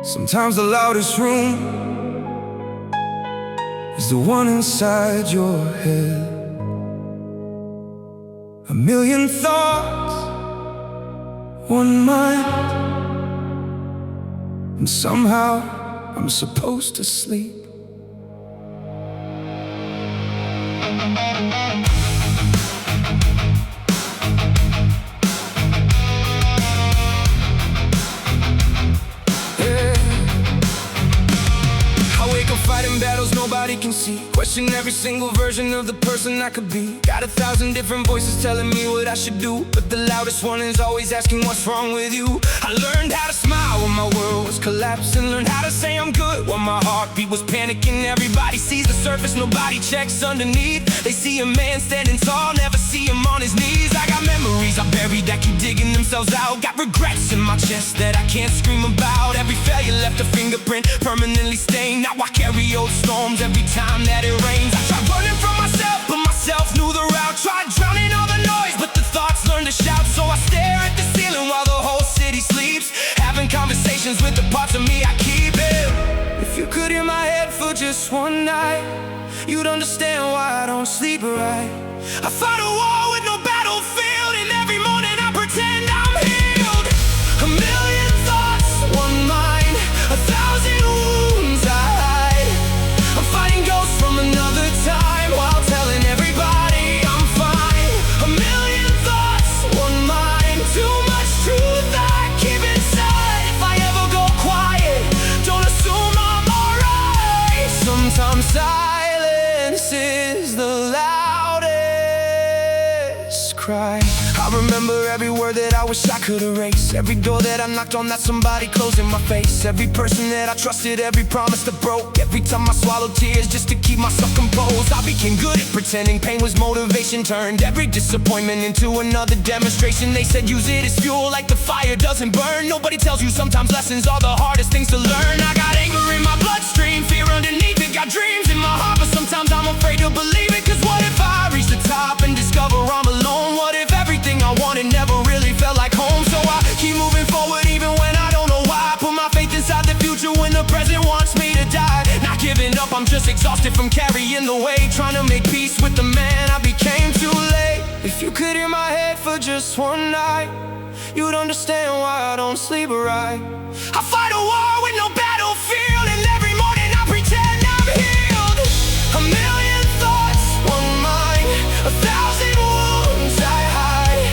Sometimes the loudest room is the one inside your head. A million thoughts, one mind, and somehow I'm supposed to sleep. Fighting battles nobody can see, question every single version of the person I could be. Got 1,000 different voices telling me what I should do, but the loudest one is always asking what's wrong with you. I learned how to smile when my world was collapsing, learned how to say I'm good when my heartbeat was panicking. Everybody sees the surface, nobody checks underneath. They see a man standing tall, never see him on his knees. I got memories I buried that keep digging themselves out, got regrets in my chest that I can't scream about. Every failure left a fingerprint permanently stained. Now I carry old storms every time that it rains. I tried running from myself, but myself knew the route. Tried drowning all the noise, but the thoughts learned to shout. So I stare at the ceiling while the whole city sleeps, having conversations with the parts of me I keep it. If you could hear my head for just one night, you'd understand why I don't sleep right. I fight a war with no battlefield, and every morning I pretend I'm healed. A million thoughts, one mind, 1,000 wounds I hide. I'm fighting ghosts from another time while telling everybody I'm fine. A million thoughts, one mind, too much truth I keep inside. If I ever go quiet, don't assume I'm alright. Sometimes silence is the loudest cry. I remember every word that I wish I could erase, every door that I knocked on that somebody closed in my face, every person that I trusted, every promise that broke, every time I swallowed tears just to keep myself composed. I became good at pretending pain was motivation, turned every disappointment into another demonstration. They said use it as fuel like the fire doesn't burn. Nobody tells you sometimes lessons are the hardest things to learn. I got anger in my bloodstream, fear underneath it, got dreams in my heart, but sometimes I'm afraid to believe it. Cause what if I reach the top and discover I'm alone? What if everything I wanted never really felt like home? So I keep moving forward even when I don't know why. I put my faith inside the future when the present wants me to die. Not giving up, I'm just exhausted from carrying the weight, trying to make peace with the man I became too late. If you could hear my head for just one night, you'd understand why I don't sleep right. I fight a war with no battlefield, and every morning I pretend I'm healed. A million thoughts, one mind, 1,000 wounds I hide.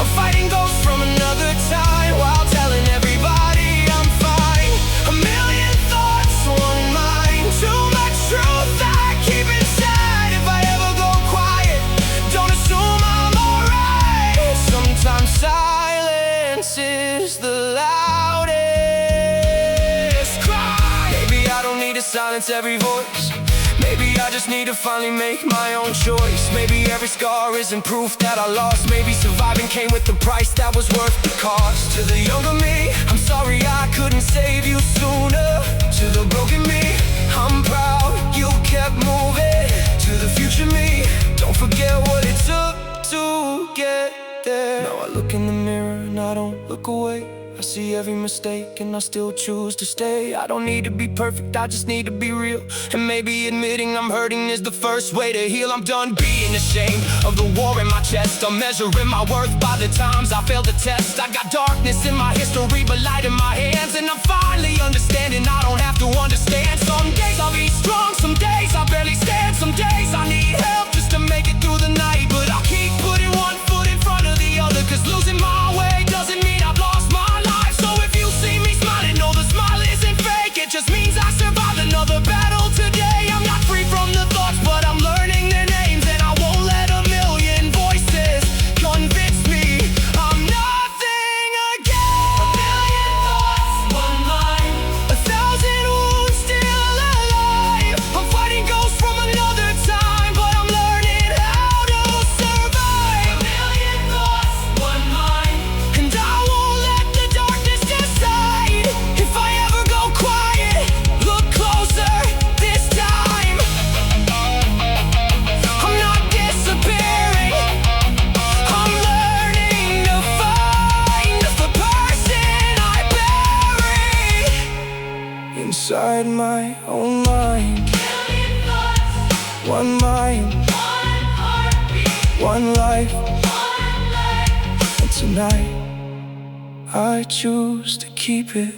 I'm fighting ghosts from another time while telling everybody I'm fine. A million thoughts, one mind, too much truth I keep inside. If I ever go quiet, don't assume I'm alright. Sometimes silence is the loudest cry. Maybe I don't need to silence every voice, maybe I just need to finally make my own choice. Maybe every scar isn't proof that I lost. Maybe surviving came with the price that was worth the cost. To the younger me, I'm sorry I couldn't save you sooner. To the broken me, I'm proud you kept moving. To the future me, don't forget what it took to get there. Now I look in the mirror and I don't look away. I see every mistake and I still choose to stay. I don't need to be perfect, I just need to be real. And maybe admitting I'm hurting is the first way to heal. I'm done being ashamed of the war in my chest. I'm measuring my worth by the times I failed the test. I got darkness in my history but light in my hands, and I'm finally understanding I don't have to understand. Some days I'll be strong, some days I barely stand. Some days I need help just to make it through the night. But I'll keep putting one foot in front of the other, cause losing my way doesn't mean I've lost my life. So if you see me smiling, know the smile isn't fake. It just means I survived another battle today. I'm not free from the thoughts, but I'm learning their names, and I won't let a million voices convince me I'm nothing again. A million thoughts, one mind, 1,000 wounds in my own mind. One mind, one heartbeat, one life. And tonight I choose to keep it.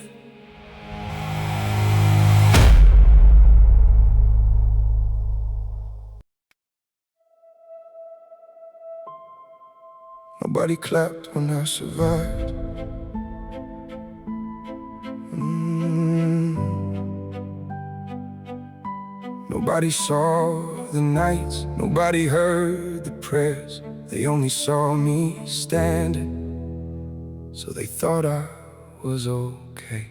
Nobody clapped when I survived. Nobody saw the nights, nobody heard the prayers. They only saw me standing, so they thought I was okay.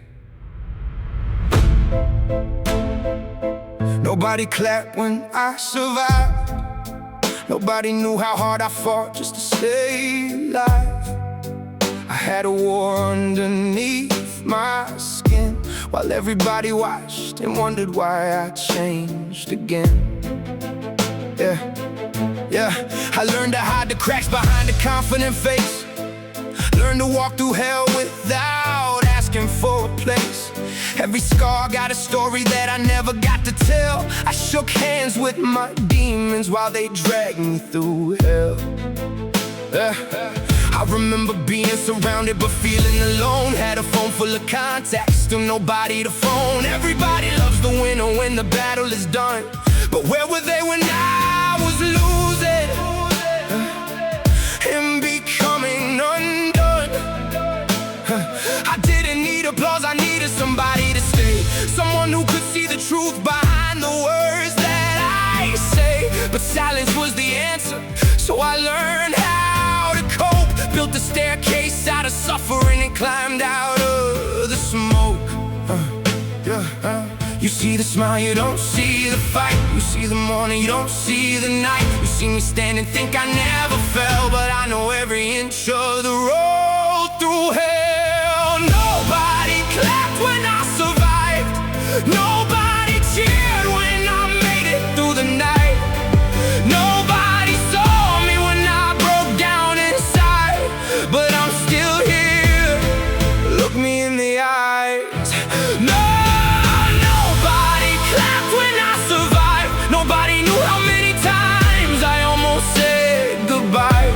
Nobody clapped when I survived. Nobody knew how hard I fought just to stay alive. I had a war underneath my skin, while everybody watched and wondered why I changed again. Yeah, I learned to hide the cracks behind a confident face. Learned to walk through hell without asking for a place. Every scar got a story that I never got to tell. I shook hands with my demons while they dragged me through hell. I remember being surrounded but feeling alone. Had a phone full of contacts, still nobody to phone. Everybody loves the winner when the battle is done, but where were they when I was losing and becoming undone? I didn't need applause, I needed somebody to stay. Someone who could see the truth behind the words that I say. But silence was the answer, so I learned how to cope. Built a staircase out of suffering and climbed out of the smoke. You see the smile, you don't see the fight. You see the morning, you don't see the night. You see me stand and think I never fell, but I know every inch of the road through hell. Nobody clapped when I survived. Nobody cheered when I made it through the night. Nobody saw me when I broke down inside, but I'm still here. Look me in the eyes. No, nobody clapped when I survived. Nobody knew how many times I almost said goodbye.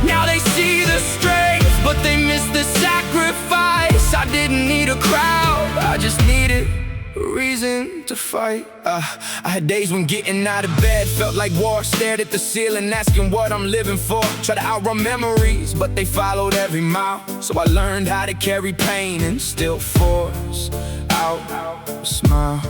Now they see the strength, but they miss the sacrifice. I didn't need a crowd, I just needed a reason to fight. I had days when getting out of bed felt like war. Stared at the ceiling asking what I'm living for. Tried to outrun memories, but they followed every mile. So I learned how to carry pain and still force out a smile.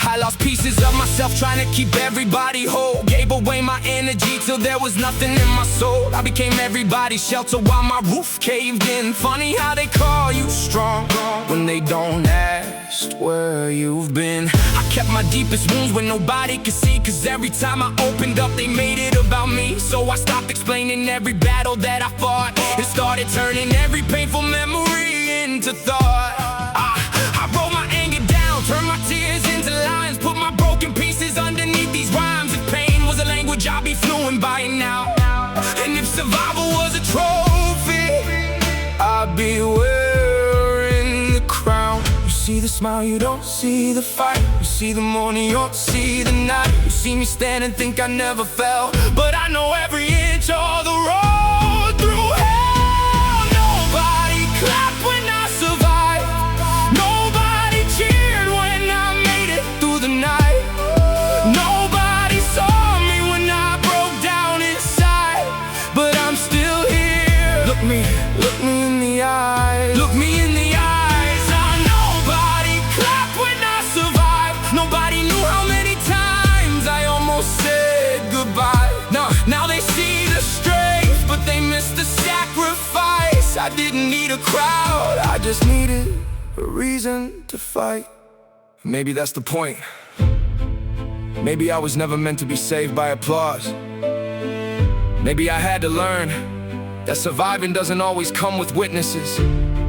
I lost pieces of myself trying to keep everybody whole. Gave away my energy till there was nothing in my soul. I became everybody's shelter while my roof caved in. Funny how they call you strong when they don't ask where you've been. I kept my deepest wounds when nobody could see, cause every time I opened up they made it about me. So I stopped explaining every battle that I fought and started turning every painful memory into thought. I wrote my anger down, turned my tears into lines, put my broken pieces underneath these rhymes. If pain was a language, I'd be fluent by now. And if survival was a trophy, I'd be wearing the crown. You see the smile, you don't see the fight. You see the morning, you don't see the night. You see me stand and think I never fell, but I know every inch of the road through hell. Nobody clapped when I survived. Nobody cheered when I made it through the night. Nobody saw me when I broke down inside, but I'm still here. Look me in the eyes. Look me in the eyes. Nobody clapped when I survived. Nobody knew how many times I almost said goodbye. Now they see the strength, but they miss the sacrifice. I didn't need a crowd, I just needed a reason to fight. Maybe that's the point. Maybe I was never meant to be saved by applause. Maybe I had to learn that surviving doesn't always come with witnesses.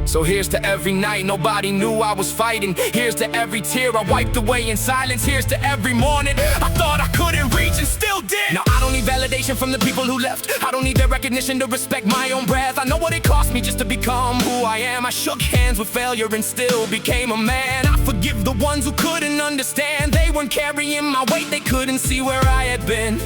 So here's to every night nobody knew I was fighting. Here's to every tear I wiped away in silence. Here's to every morning I thought I couldn't reach and still did. Now I don't need validation from the people who left. I don't need their recognition to respect my own breath. I know what it cost me just to become who I am. I shook hands with failure and still became a man. I forgive the ones who couldn't understand. They weren't carrying my weight, they couldn't see where I had been.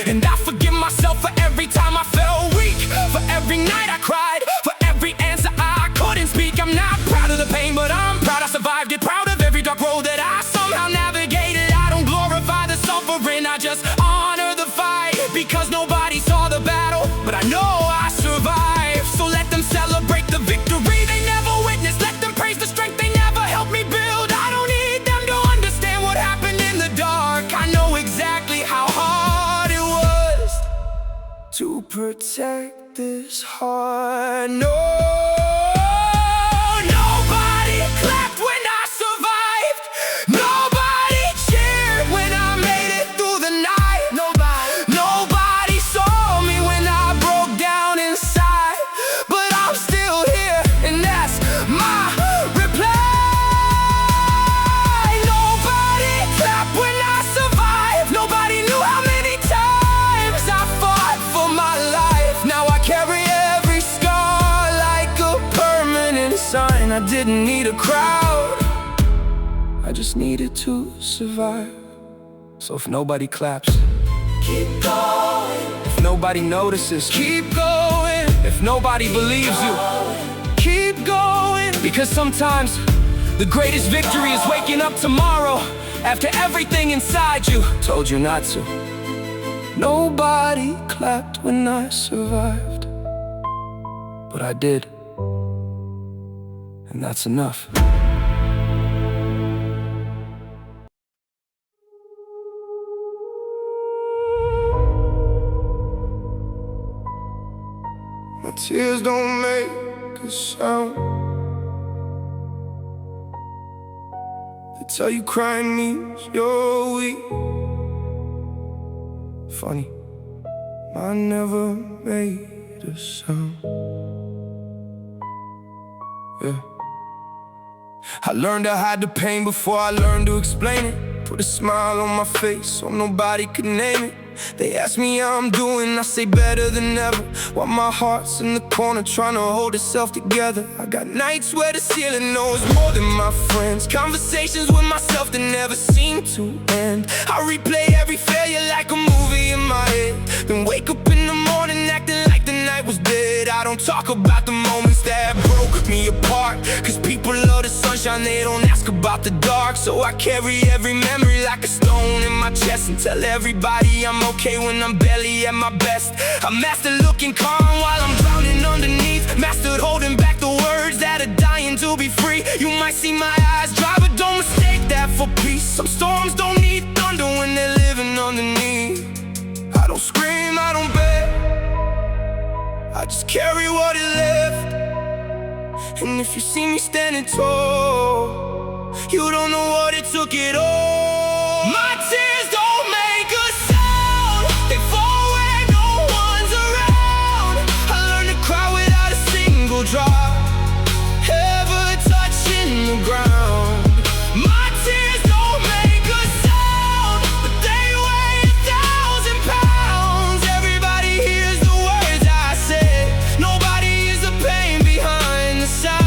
And I forgive myself for every time I felt weak, for every night I cried, for every answer I couldn't speak. I'm not proud of the pain, but I'm proud I survived it. Proud of every dark road that I somehow navigated. I don't glorify the suffering, I just honor the fight. Because nobody saw the battle, but I know I survived. So let them celebrate the victory they never witnessed. Let them praise the strength they never helped me build. I don't need them to understand what happened in the dark. I know exactly how hard it was to protect this heart. No, nobody clapped when I survived. Nobody cheered when I made it through the night. Nobody saw me when I broke down inside. But I'm still here, and that's my reply. Nobody clapped when I survived. Nobody knew how many times I fought for my life. Now I carry every scar like a permanent sign. I didn't need a crowd, I just needed to survive. So if nobody claps, keep going. If nobody notices, keep going. If nobody believes you, keep going. Because sometimes the greatest victory is waking up tomorrow after everything inside you told you not to. Nobody clapped when I survived, but I did, and that's enough. My tears don't make a sound. They tell you crying means you're weak. Funny, I never made a sound. Yeah. I learned to hide the pain before I learned to explain it. Put a smile on my face so nobody could name it. They ask me how I'm doing, I say better than ever, while my heart's in the corner trying to hold itself together. I got nights where the ceiling knows more than my friends, conversations with myself that never seem to end. I replay every failure like a movie in my head, then wake up in the morning acting like the night was dead. I don't talk about the moments that broke me apart, cause people love the sunshine, they don't ask about the dark. So I carry every memory like a stone in my chest, and tell everybody I'm okay when I'm barely at my best. I mastered looking calm while I'm drowning underneath, mastered holding back the words that are dying to be free. You might see my eyes dry, but don't mistake that for peace. Some storms don't need thunder when they're living underneath. I don't scream, I don't beg, I just carry what is left. And if you see me standing tall, you don't know what it took it all. My tears don't make a sound, they fall where no one's around. I learned to cry without a single drop ever touching the ground. My tears don't make a sound, but they weigh 1,000 pounds. Everybody hears the words I say, nobody hears the pain behind the sound.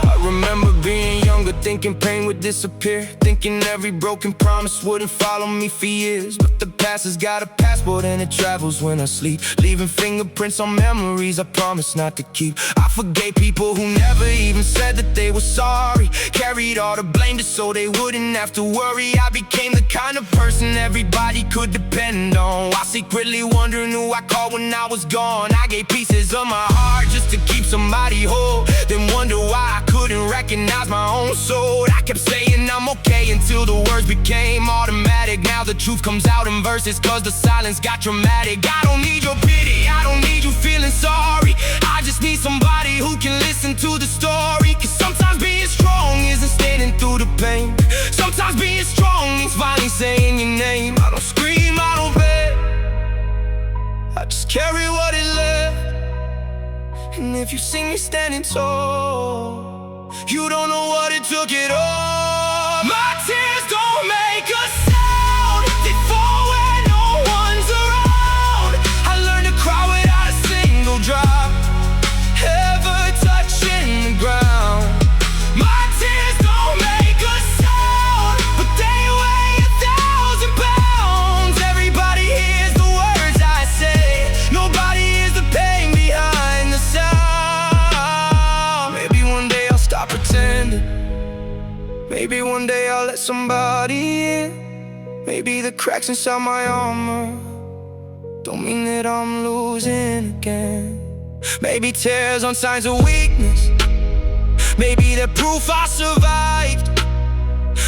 I remember being younger, thinking pain would disappear, thinking every broken promise wouldn't follow me for years. But the past has got a passport and it travels when I sleep, leaving fingerprints on memories I promised not to keep. I forgave people who never even said that they were sorry, carried all the blame just so they wouldn't have to worry. I became the kind of person everybody could depend on, while secretly wondering who I called when I was gone. I gave pieces of my heart just to keep somebody whole, then wonder why I couldn't recognize my own soul. I kept saying I'm okay until the words became automatic. Now the truth comes out in verses cause the silence got dramatic. I don't need your pity, I don't need you feeling sorry, I just need somebody who can listen to the story. Cause sometimes being strong isn't standing through the pain, sometimes being strong means finally saying your name. I don't scream, I don't beg, I just carry what is left. And if you see me standing tall. You don't know what it took at all. My tears don't make a sound, they fall when no one's around. I learned to cry without a single drop ever touching the ground. My tears don't make a sound, but they weigh 1,000 pounds. Everybody hears the words I say, nobody hears the pain behind the sound. Maybe one day I'll stop pretending, maybe one day I'll let somebody in. Maybe the cracks inside my armor don't mean that I'm losing again. Maybe tears on signs of weakness, maybe they're proof I survived.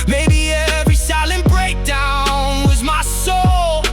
Maybe every silent breakdown was my soul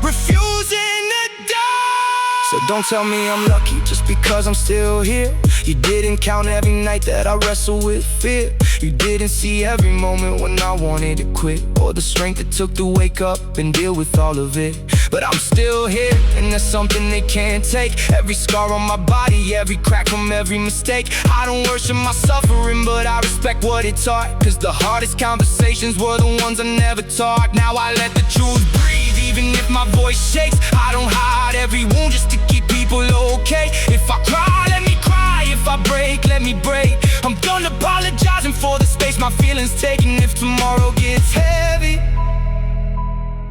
refusing to die. So don't tell me I'm lucky just because I'm still here. You didn't count every night that I wrestled with fear. You didn't see every moment when I wanted to quit, or the strength it took to wake up and deal with all of it. But I'm still here, and there's something they can't take. Every scar on my body, every crack from every mistake. I don't worship my suffering, but I respect what it taught. Cause the hardest conversations were the ones I never taught. Now I let the truth breathe, even if my voice shakes. I don't hide every wound just to keep people okay. If I cry, let me cry. If I break, let me break. I'm done apologizing for the space my feelings take. And if tomorrow gets heavy,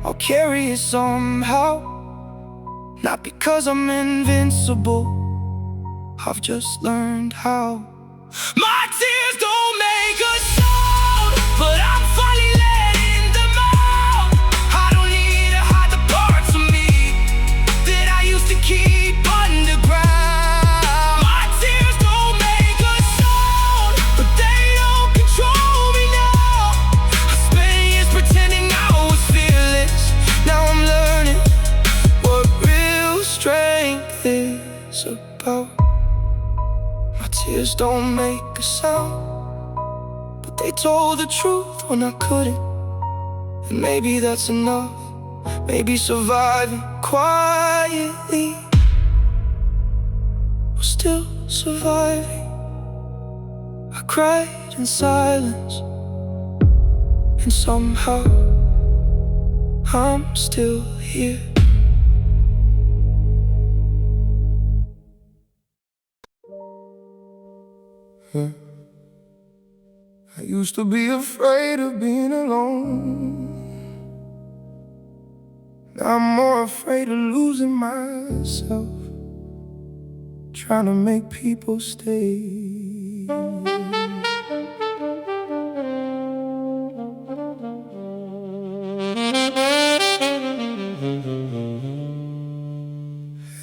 I'll carry it somehow. Not because I'm invincible, I've just learned how. My tears don't make a sound, but I'm finally letting them out. I don't need to hide the parts of me that I used to keep underground. My tears don't make a sound, but they don't control me now. I spent years pretending I was fearless. Now I'm learning what real strength is about. My tears don't make a sound, but they told the truth when I couldn't. And maybe that's enough. Maybe surviving quietly, or still surviving. I cried in silence, and somehow I'm still here. I used to be afraid of being alone. Now I'm more afraid of losing myself, trying to make people stay.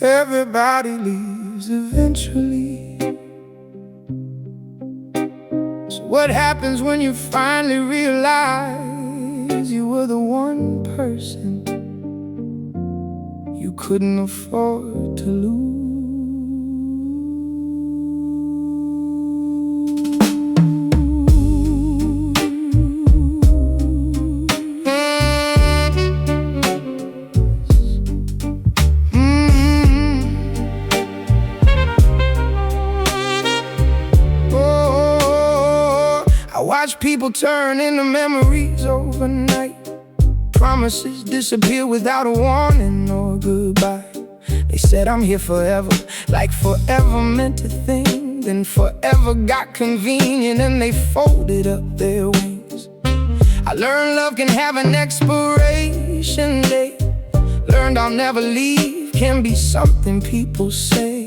Everybody leaves eventually. So what happens when you finally realize you were the one person you couldn't afford to lose? Watch people turn into memories overnight. Promises disappear without a warning or goodbye. They said I'm here forever, like forever meant a thing. Then forever got convenient and they folded up their wings. I learned love can have an expiration date. Learned I'll never leave can be something people say.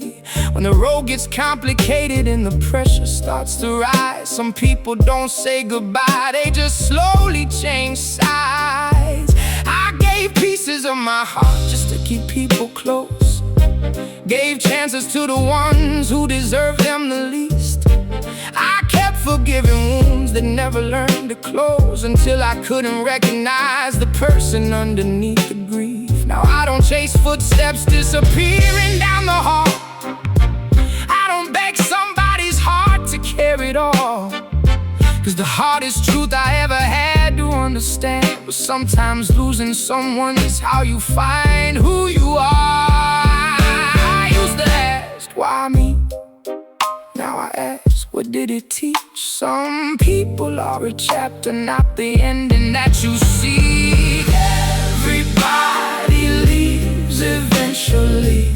When the road gets complicated and the pressure starts to rise, some people don't say goodbye, they just slowly change sides. I gave pieces of my heart just to keep people close. Gave chances to the ones who deserved them the least. I kept forgiving wounds that never learned to close, until I couldn't recognize the person underneath the grief. Now I don't chase footsteps disappearing down the hall. I don't beg somebody's heart to carry it all. Cause the hardest truth I ever had to understand was sometimes losing someone is how you find who you are. I used to ask, why me? ask, what did it teach? Some people are a chapter, not the ending that you see. Everybody leaves eventually.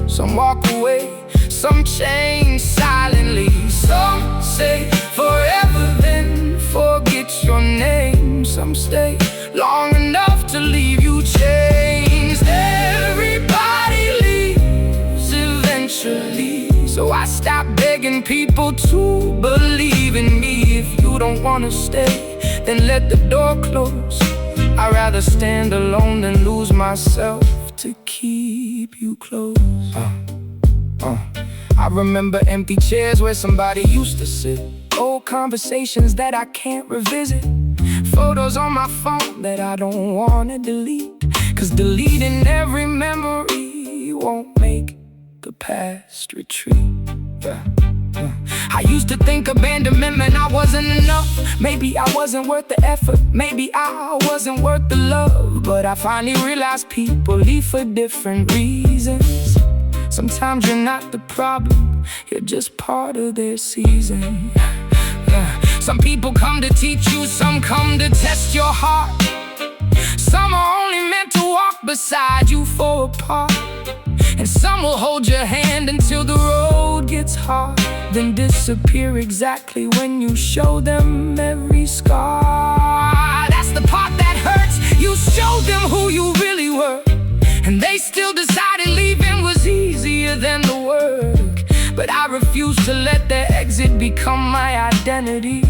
Some walk away, some change silently. Some say forever, then forget your name. Some stay long enough to leave you changed. Everybody leaves eventually. So I stop begging people to believe in me. If you don't wanna stay, then let the door close. I'd rather stand alone than lose myself to keep you close. I remember empty chairs where somebody used to sit, old conversations that I can't revisit, photos on my phone that I don't wanna delete, 'cause deleting every memory won't make the past retreat. I used to think abandonment meant I wasn't enough. Maybe I wasn't worth the effort, maybe I wasn't worth the love. But I finally realized people leave for different reasons. Sometimes you're not the problem, you're just part of their season. Some people come to teach you, some come to test your heart. Some are only meant to walk beside you for a part. And some will hold your hand until the road gets hard, then disappear exactly when you show them every scar. That's the part that hurts. You showed them who you really were, and they still decided leaving was easier than the work. But I refuse to let their exit become my identity.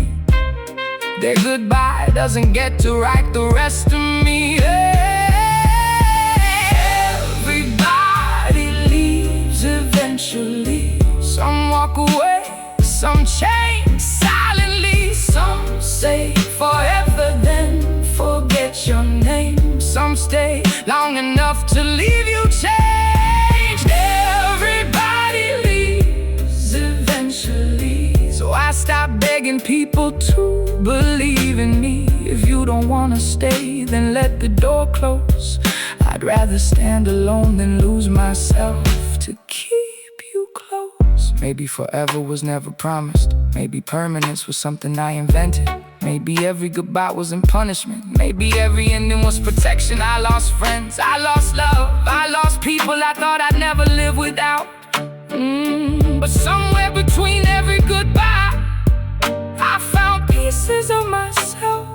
Their goodbye doesn't get to write the rest of me. Everybody leaves eventually. Some walk away, some change silently. Some say forever, then forget your name. Some stay long enough to leave you changed. Everybody leaves eventually. So I stop begging people to believe in me. If you don't wanna stay, then let the door close. I'd rather stand alone than lose myself to keep you close. Maybe forever was never promised. Maybe permanence was something I invented. Maybe every goodbye wasn't punishment. Maybe every ending was protection. I lost friends, I lost love, I lost people I thought I'd never live without. But somewhere between every goodbye, I found pieces of myself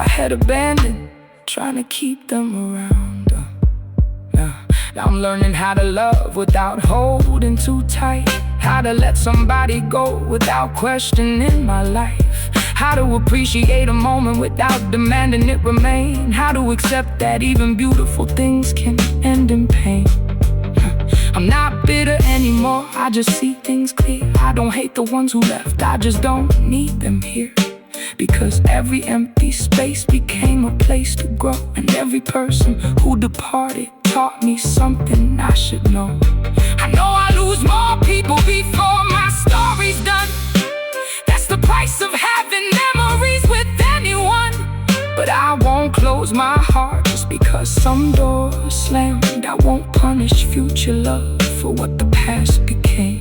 I had abandoned, trying to keep them around. Now I'm learning how to love without holding too tight, how to let somebody go without questioning my life, how to appreciate a moment without demanding it remain, how to accept that even beautiful things can end in pain. I'm not bitter anymore, I just see things clear. I don't hate the ones who left, I just don't need them here. Because every empty space became a place to grow, and every person who departed taught me something I should know. I know I lose more people before my story's done. That's the price of having memories with anyone. But I won't close my heart just because some doors slammed. I won't punish future love for what the past became.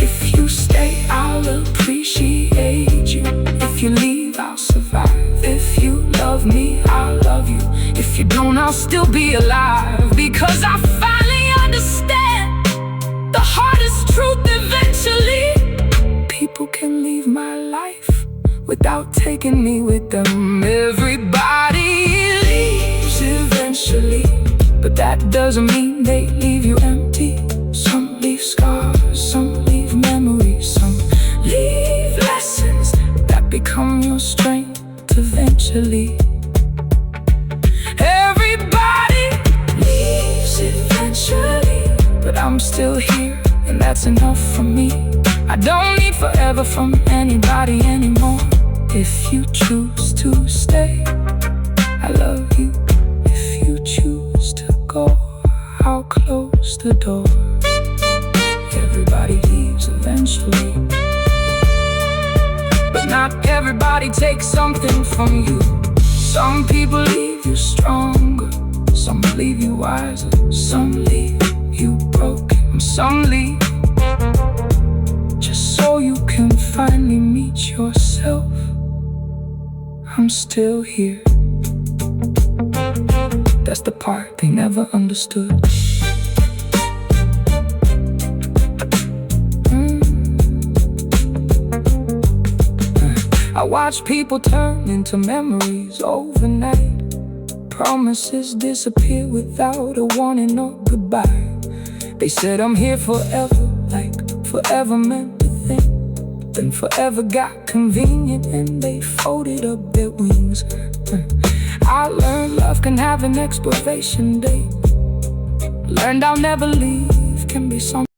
If you stay, I'll appreciate you. If you leave, I'll survive. If you love me, I'll love you. If you don't, I'll still be alive. Because I finally understand the hardest truth eventually. People can leave my life without taking me with them. Everybody leaves eventually, but that doesn't mean they leave you empty. Some leave scars, some leave memories, some leave lessons that become your strength eventually. Everybody leaves eventually, but I'm still here, and that's enough for me. I don't need forever from anybody anymore. If you choose to stay, I love you. If you choose to go, I'll close the door. Everybody leaves eventually, but not everybody takes something from you. Some people leave you stronger, some leave you wiser, some leave you broken, some leave finally meet yourself, I'm still here. That's the part they never understood. I watch people turn into memories overnight. Promises disappear without a warning or goodbye. They said I'm here forever, like forever meant a thing. Then forever got convenient and they folded up their wings. I learned love can have an expiration date. Learned I'll never leave can be something